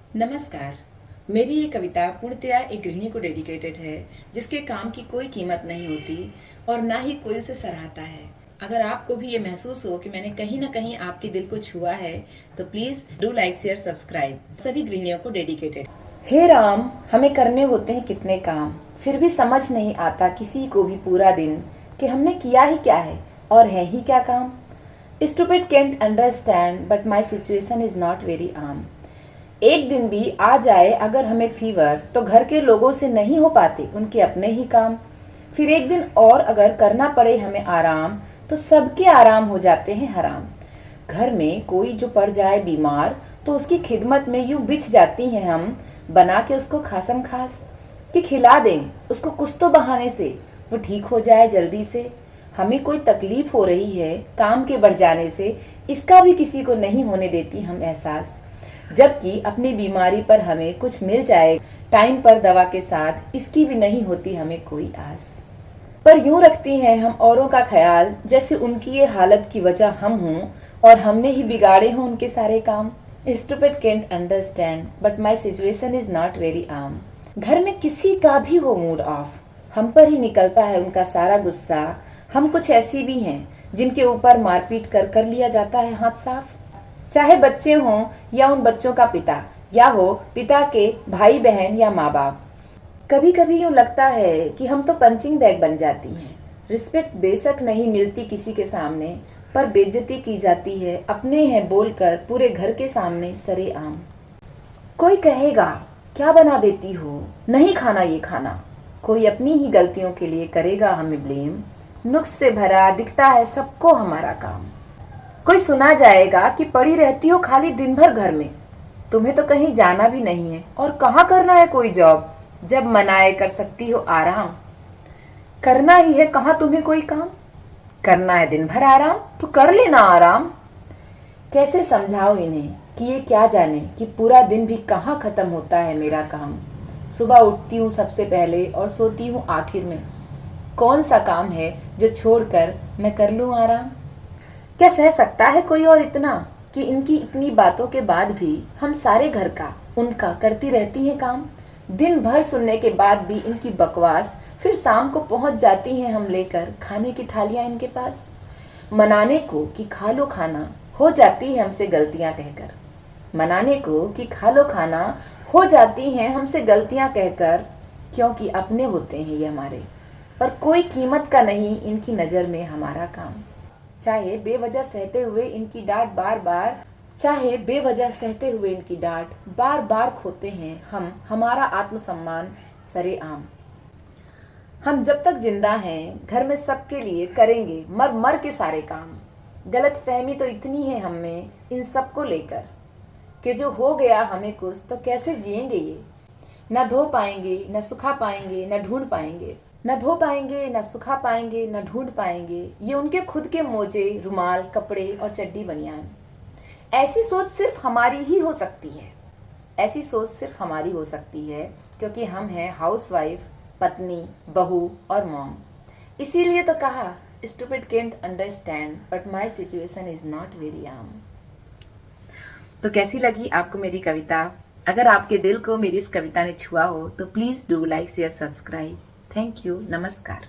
नमस्कार। मेरी ये कविता पूर्णतया एक गृहिणी को डेडिकेटेड है जिसके काम की कोई कीमत नहीं होती और ना ही कोई उसे सराहता है। अगर आपको भी ये महसूस हो कि मैंने कहीं ना कहीं आपके दिल को छुआ है तो please do like share subscribe. सभी गृहिणियों को डेडिकेटेड। हे राम, हमें करने होते हैं कितने काम, फिर भी समझ नहीं आता किसी को भी पूरा दिन कि हमने किया ही क्या है और है ही क्या काम। Stupid can't understand but my situation is not very arm। एक दिन भी आ जाए अगर हमें फीवर तो घर के लोगों से नहीं हो पाते उनके अपने ही काम। फिर एक दिन और अगर करना पड़े हमें आराम तो सबके आराम हो जाते हैं हराम। घर में कोई जो पड़ जाए बीमार तो उसकी खिदमत में यूं बिछ जाती हैं हम, बना के उसको खासम खास कि खिला दें उसको कुछ तो बहाने से वो ठीक हो जाए जल्दी से। हमें कोई तकलीफ हो रही है काम के बढ़ जाने से, इसका भी किसी को नहीं होने देती हम एहसास। जबकि अपनी बीमारी पर हमें कुछ मिल जाए टाइम पर दवा के साथ, इसकी भी नहीं होती हमें कोई आस। पर यूं रखती हैं हम औरों का ख्याल जैसे उनकी ये हालत की वजह हम हों और हमने ही बिगाड़े हों उनके सारे काम। Stupid can't understand but my situation is not very arm। घर में किसी का भी हो मूड ऑफ, हम पर ही निकलता है उनका सारा गुस्सा। हम कुछ ऐसी भी हैं जिनके ऊपर मारपीट कर लिया जाता है हाथ साफ। चाहे बच्चे हों या उन बच्चों का पिता, या हो पिता के भाई बहन या माँ बाप। कभी कभी यूँ लगता है कि हम तो पंचिंग बैग बन जाती हैं। रिस्पेक्ट बेशक नहीं मिलती किसी के सामने, पर बेइज्जती की जाती है अपने हैं बोलकर पूरे घर के सामने सरेआम। कोई कहेगा क्या बना देती हो, नहीं खाना ये खाना। कोई अपनी ही गलतियों के लिए करेगा हमें ब्लेम। नुक्स से भरा दिखता है सबको हमारा काम। कोई सुना जाएगा कि पड़ी रहती हो खाली दिन भर घर में, तुम्हें तो कहीं जाना भी नहीं है और कहाँ करना है कोई जॉब, जब मनाए कर सकती हो आराम। करना ही है कहाँ तुम्हें कोई काम, करना है दिन भर आराम तो कर लेना आराम। कैसे समझाओ इन्हें कि ये क्या जाने कि पूरा दिन भी कहाँ खत्म होता है मेरा काम। सुबह उठती हूँ सबसे पहले और सोती हूँ आखिर में, कौन सा काम है जो छोड़कर मैं कर लूँ आराम। क्या सह सकता है कोई और इतना कि इनकी इतनी बातों के बाद भी हम सारे घर का उनका करती रहती हैं काम। दिन भर सुनने के बाद भी इनकी बकवास, फिर शाम को पहुंच जाती हैं हम लेकर खाने की थालियां इनके पास। मनाने को कि खा लो खाना हो जाती है हमसे गलतियां कहकर, मनाने को कि खा लो खाना हो जाती हैं हमसे गलतियां कहकर। क्योंकि अपने होते हैं ये हमारे, पर कोई कीमत का नहीं इनकी नज़र में हमारा काम। चाहे बेवजह सहते हुए इनकी डांट बार बार, चाहे बेवजह सहते हुए इनकी डांट बार बार खोते हैं हम हमारा आत्मसम्मान सरेआम। हम जब तक जिंदा हैं घर में सबके लिए करेंगे मर मर के सारे काम। गलत फहमी तो इतनी है हम में इन सब को लेकर कि जो हो गया हमें कुछ तो कैसे जिएंगे ये। न धो पाएंगे न सुखा पाएंगे न ढूंढ पाएंगे, न धो पाएंगे न सुखा पाएंगे न ढूंढ पाएंगे ये उनके खुद के मोजे रुमाल कपड़े और चड्डी बनियान। ऐसी सोच सिर्फ हमारी ही हो सकती है, ऐसी सोच सिर्फ हमारी हो सकती है क्योंकि हम हैं हाउसवाइफ, पत्नी, बहू और मॉम। इसीलिए तो कहा stupid can't understand but my situation is not very आम। तो कैसी लगी आपको मेरी कविता? अगर आपके दिल को मेरी इस कविता ने छुआ हो तो please do like share subscribe. Thank you. नमस्कार।